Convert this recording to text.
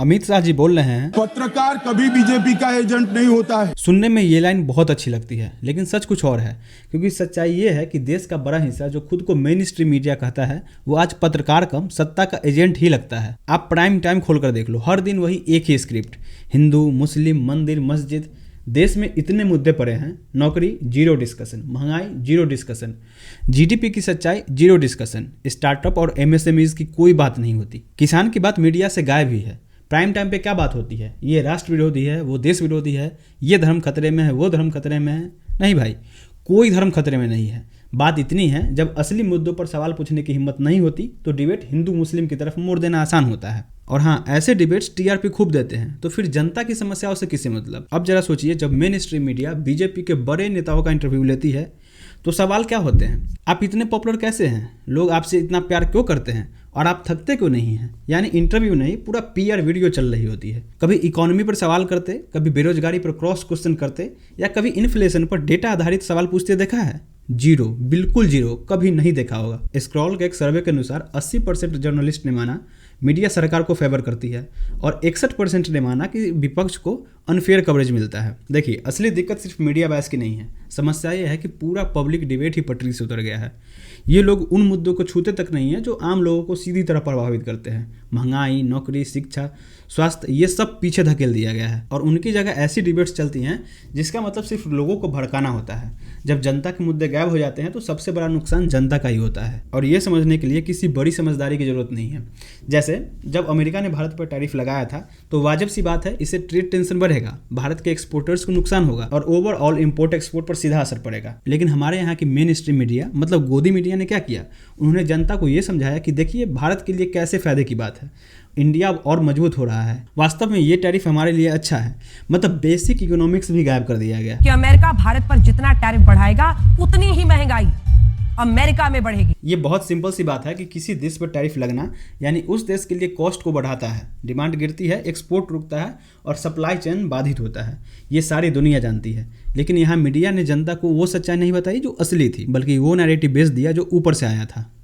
अमित शाह जी बोल रहे हैं, पत्रकार कभी बीजेपी का एजेंट नहीं होता है। सुनने में ये लाइन बहुत अच्छी लगती है, लेकिन सच कुछ और है। क्योंकि सच्चाई ये है कि देश का बड़ा हिस्सा जो खुद को मेन स्ट्रीम मीडिया कहता है, वो आज पत्रकार कम सत्ता का एजेंट ही लगता है। आप प्राइम टाइम खोल कर देख लो, हर दिन वही एक ही स्क्रिप्ट। हिंदू, मुस्लिम, मंदिर, मस्जिद। देश में इतने मुद्दे पड़े हैं, नौकरी जीरो डिस्कशन, महंगाई जीरो डिस्कशन, जीडीपी की सच्चाई जीरो डिस्कशन, स्टार्टअप और एमएसएमईज की कोई बात नहीं होती। किसान की बात मीडिया से गायब ही है। प्राइम टाइम पे क्या बात होती है? ये राष्ट्र विरोधी है, वो देश विरोधी है, ये धर्म खतरे में है, वो धर्म खतरे में है। नहीं भाई, कोई धर्म खतरे में नहीं है। बात इतनी है, जब असली मुद्दों पर सवाल पूछने की हिम्मत नहीं होती तो डिबेट हिंदू मुस्लिम की तरफ मोड़ देना आसान होता है। और हाँ, ऐसे डिबेट्स टीआरपी खूब देते हैं, तो फिर जनता की समस्याओं से किसे मतलब? अब जरा सोचिए, जब मेन स्ट्रीम मीडिया बीजेपी के बड़े नेताओं का इंटरव्यू लेती है तो सवाल क्या होते हैं? आप इतने पॉपुलर कैसे हैं? लोग आपसे इतना प्यार क्यों करते हैं? और आप थकते क्यों नहीं हैं? यानी इंटरव्यू नहीं, पूरा पीआर वीडियो चल रही होती है। कभी इकोनॉमी पर सवाल करते, कभी बेरोजगारी पर क्रॉस क्वेश्चन करते, या कभी इन्फ्लेशन पर डेटा आधारित सवाल पूछते देखा है? जीरो, बिल्कुल जीरो, कभी नहीं देखा होगा। स्क्रॉल के एक सर्वे के अनुसार 80% जर्नलिस्ट ने माना मीडिया सरकार को फेवर करती है और 61% ने माना कि विपक्ष को अनफेयर कवरेज मिलता है। देखिए, असली दिक्कत सिर्फ मीडिया बहस की नहीं है। समस्या यह है कि पूरा पब्लिक डिबेट ही पटरी से उतर गया है। ये लोग उन मुद्दों को छूते तक नहीं है जो आम लोगों को सीधी तरह प्रभावित करते हैं। महंगाई, नौकरी, शिक्षा, स्वास्थ्य, ये सब पीछे धकेल दिया गया है और उनकी जगह ऐसी डिबेट्स चलती हैं जिसका मतलब सिर्फ लोगों को भड़काना होता है। जब जनता के मुद्दे गायब हो जाते हैं तो सबसे बड़ा नुकसान जनता का ही होता है। और ये समझने के लिए किसी बड़ी समझदारी की जरूरत नहीं है। जैसे जब अमेरिका ने भारत पर टैरिफ लगाया था तो वाजिब सी बात है, इससे ट्रेड टेंशन बढ़ेगा, भारत के एक्सपोर्टर्स को नुकसान होगा और ओवरऑल इंपोर्ट एक्सपोर्ट पर सीधा असर पड़ेगा। लेकिन हमारे यहाँ की मेन स्ट्रीम मीडिया, मतलब गोदी मीडिया ने क्या किया? उन्होंने जनता को ये समझाया कि देखिए भारत के लिए कैसे फायदे की बात है, इंडिया और मजबूत हो रहा है, वास्तव में ये टैरिफ हमारे लिए अच्छा है। मतलब बेसिक इकोनॉमिक्स भी गायब कर दिया गया कि अमेरिका भारत पर जितना टैरिफ बढ़ाएगा उतनी ही महंगाई अमेरिका में बढ़ेगी। ये बहुत सिंपल सी बात है कि किसी देश पर टैरिफ लगना यानी उस देश के लिए कॉस्ट को बढ़ाता है, डिमांड गिरती है, एक्सपोर्ट रुकता है और सप्लाई चेन बाधित होता है। ये सारी दुनिया जानती है, लेकिन यहाँ मीडिया ने जनता को वो सच्चाई नहीं बताई जो असली थी, बल्कि वो नैरेटिव बेच दिया जो ऊपर से आया था।